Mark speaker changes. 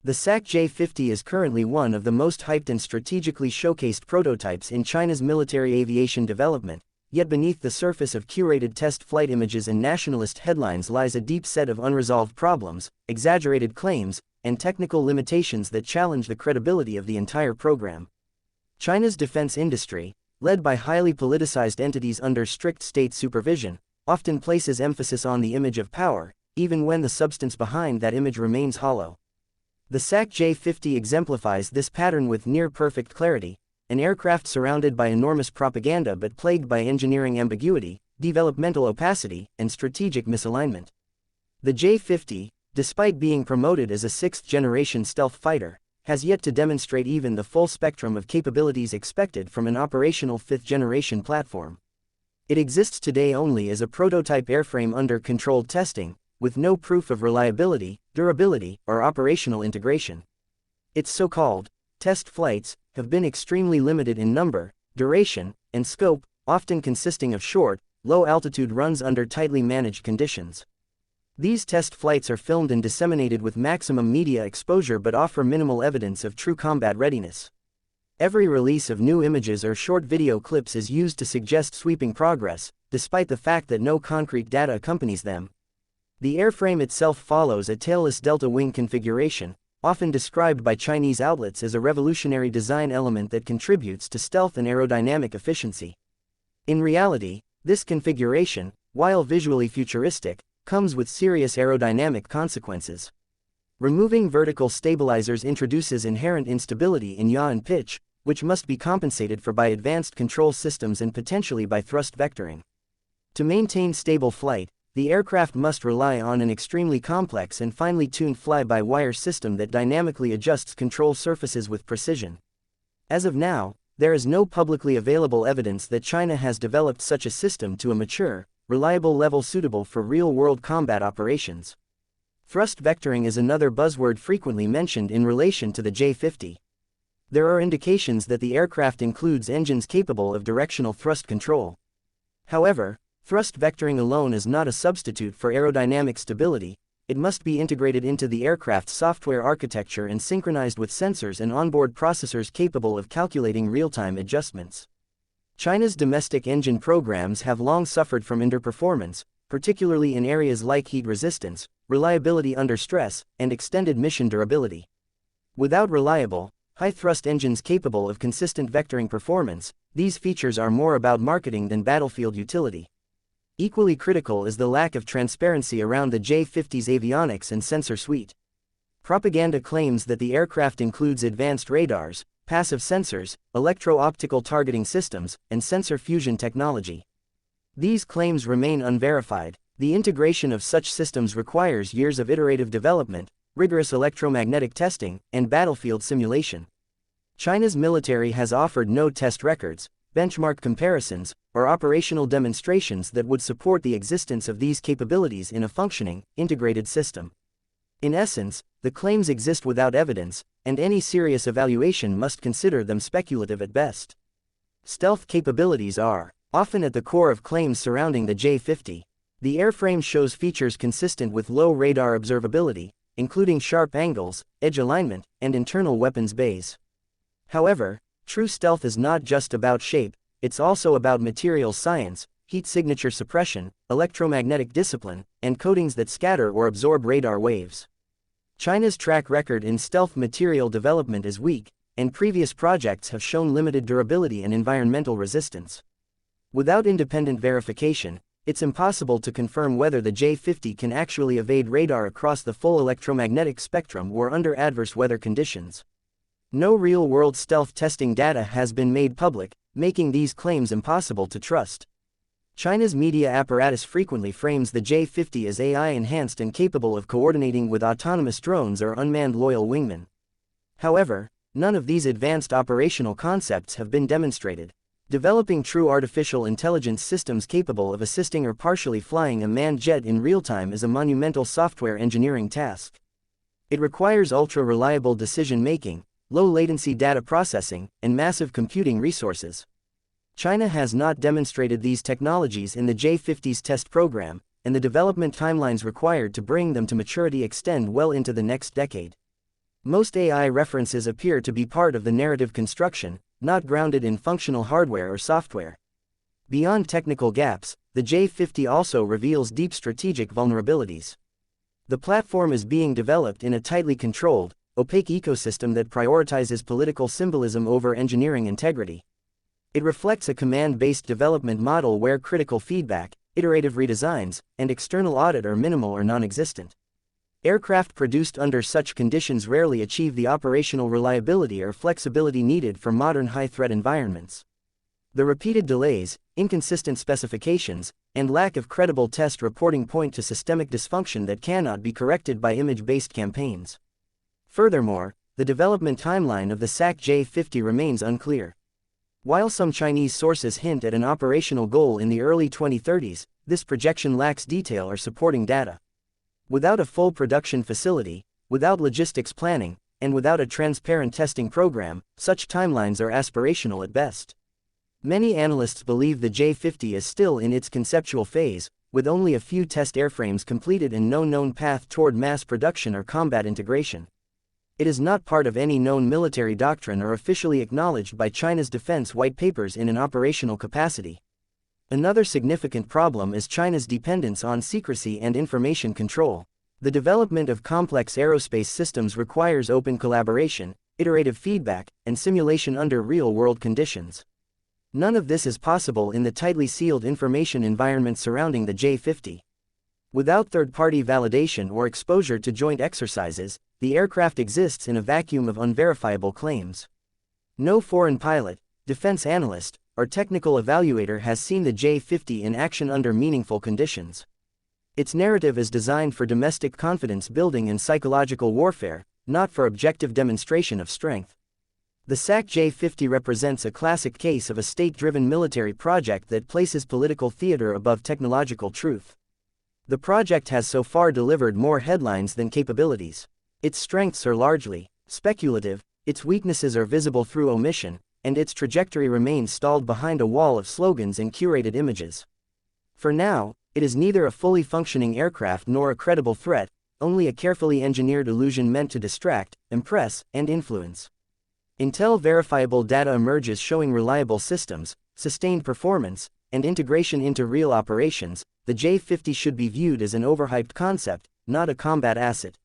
Speaker 1: The SAC J-50 is currently one of the most hyped and strategically showcased prototypes in China's military aviation development, yet beneath the surface of curated test flight images and nationalist headlines lies a deep set of unresolved problems, exaggerated claims, and technical limitations that challenge the credibility of the entire program. China's defense industry, led by highly politicized entities under strict state supervision, often places emphasis on the image of power, even when the substance behind that image remains hollow. The SAC J-50 exemplifies this pattern with near-perfect clarity, an aircraft surrounded by enormous propaganda but plagued by engineering ambiguity, developmental opacity, and strategic misalignment. The J-50, despite being promoted as a sixth-generation stealth fighter, has yet to demonstrate even the full spectrum of capabilities expected from an operational fifth-generation platform. It exists today only as a prototype airframe under controlled testing, with no proof of reliability, durability, or operational integration. Its so-called test flights have been extremely limited in number, duration, and scope, often consisting of short, low-altitude runs under tightly managed conditions. These test flights are filmed and disseminated with maximum media exposure but offer minimal evidence of true combat readiness. Every release of new images or short video clips is used to suggest sweeping progress, despite the fact that no concrete data accompanies them. The airframe itself follows a tailless delta-wing configuration, often described by Chinese outlets as a revolutionary design element that contributes to stealth and aerodynamic efficiency. In reality, this configuration, while visually futuristic, comes with serious aerodynamic consequences. Removing vertical stabilizers introduces inherent instability in yaw and pitch, which must be compensated for by advanced control systems and potentially by thrust vectoring. To maintain stable flight, the aircraft must rely on an extremely complex and finely tuned fly-by-wire system that dynamically adjusts control surfaces with precision. As of now, there is no publicly available evidence that China has developed such a system to a mature, reliable level suitable for real-world combat operations. Thrust vectoring is another buzzword frequently mentioned in relation to the J-50. There are indications that the aircraft includes engines capable of directional thrust control. However, thrust vectoring alone is not a substitute for aerodynamic stability. It must be integrated into the aircraft's software architecture and synchronized with sensors and onboard processors capable of calculating real-time adjustments. China's domestic engine programs have long suffered from underperformance, particularly in areas like heat resistance, reliability under stress, and extended mission durability. Without reliable, high-thrust engines capable of consistent vectoring performance, these features are more about marketing than battlefield utility. Equally critical is the lack of transparency around the J-50's avionics and sensor suite. Propaganda claims that the aircraft includes advanced radars, passive sensors, electro-optical targeting systems, and sensor fusion technology. These claims remain unverified. The integration of such systems requires years of iterative development, rigorous electromagnetic testing, and battlefield simulation. China's military has offered no test records, benchmark comparisons, or operational demonstrations that would support the existence of these capabilities in a functioning, integrated system. In essence, the claims exist without evidence, and any serious evaluation must consider them speculative at best. Stealth capabilities are often at the core of claims surrounding the J-50. The airframe shows features consistent with low radar observability, including sharp angles, edge alignment, and internal weapons bays. However, true stealth is not just about shape, it's also about materials science, heat signature suppression, electromagnetic discipline, and coatings that scatter or absorb radar waves. China's track record in stealth material development is weak, and previous projects have shown limited durability and environmental resistance. Without independent verification, it's impossible to confirm whether the J-50 can actually evade radar across the full electromagnetic spectrum or under adverse weather conditions. No real-world stealth testing data has been made public, making these claims impossible to trust. China's media apparatus frequently frames the J-50 as AI-enhanced and capable of coordinating with autonomous drones or unmanned loyal wingmen. However, none of these advanced operational concepts have been demonstrated. Developing true artificial intelligence systems capable of assisting or partially flying a manned jet in real time is a monumental software engineering task. It requires ultra-reliable decision-making, low-latency data processing, and massive computing resources. China has not demonstrated these technologies in the J-50's test program, and the development timelines required to bring them to maturity extend well into the next decade. Most AI references appear to be part of the narrative construction, not grounded in functional hardware or software. Beyond technical gaps, the J-50 also reveals deep strategic vulnerabilities. The platform is being developed in a tightly controlled, opaque ecosystem that prioritizes political symbolism over engineering integrity. It reflects a command-based development model where critical feedback, iterative redesigns, and external audit are minimal or non-existent. Aircraft produced under such conditions rarely achieve the operational reliability or flexibility needed for modern high-threat environments. The repeated delays, inconsistent specifications, and lack of credible test reporting point to systemic dysfunction that cannot be corrected by image-based campaigns. Furthermore, the development timeline of the SAC J-50 remains unclear. While some Chinese sources hint at an operational goal in the early 2030s, this projection lacks detail or supporting data. Without a full production facility, without logistics planning, and without a transparent testing program, such timelines are aspirational at best. Many analysts believe the J-50 is still in its conceptual phase, with only a few test airframes completed and no known path toward mass production or combat integration. It is not part of any known military doctrine or officially acknowledged by China's defense white papers in an operational capacity. Another significant problem is China's dependence on secrecy and information control. The development of complex aerospace systems requires open collaboration, iterative feedback, and simulation under real-world conditions. None of this is possible in the tightly sealed information environment surrounding the J-50. Without third-party validation or exposure to joint exercises, the aircraft exists in a vacuum of unverifiable claims. No foreign pilot, defense analyst, or technical evaluator has seen the J-50 in action under meaningful conditions. Its narrative is designed for domestic confidence building and psychological warfare, not for objective demonstration of strength. The SAC J-50 represents a classic case of a state-driven military project that places political theater above technological truth. The project has so far delivered more headlines than capabilities. Its strengths are largely speculative, its weaknesses are visible through omission, and its trajectory remains stalled behind a wall of slogans and curated images. For now, it is neither a fully functioning aircraft nor a credible threat, only a carefully engineered illusion meant to distract, impress, and influence. Until verifiable data emerges showing reliable systems, sustained performance, and integration into real operations, the J-50 should be viewed as an overhyped concept, not a combat asset.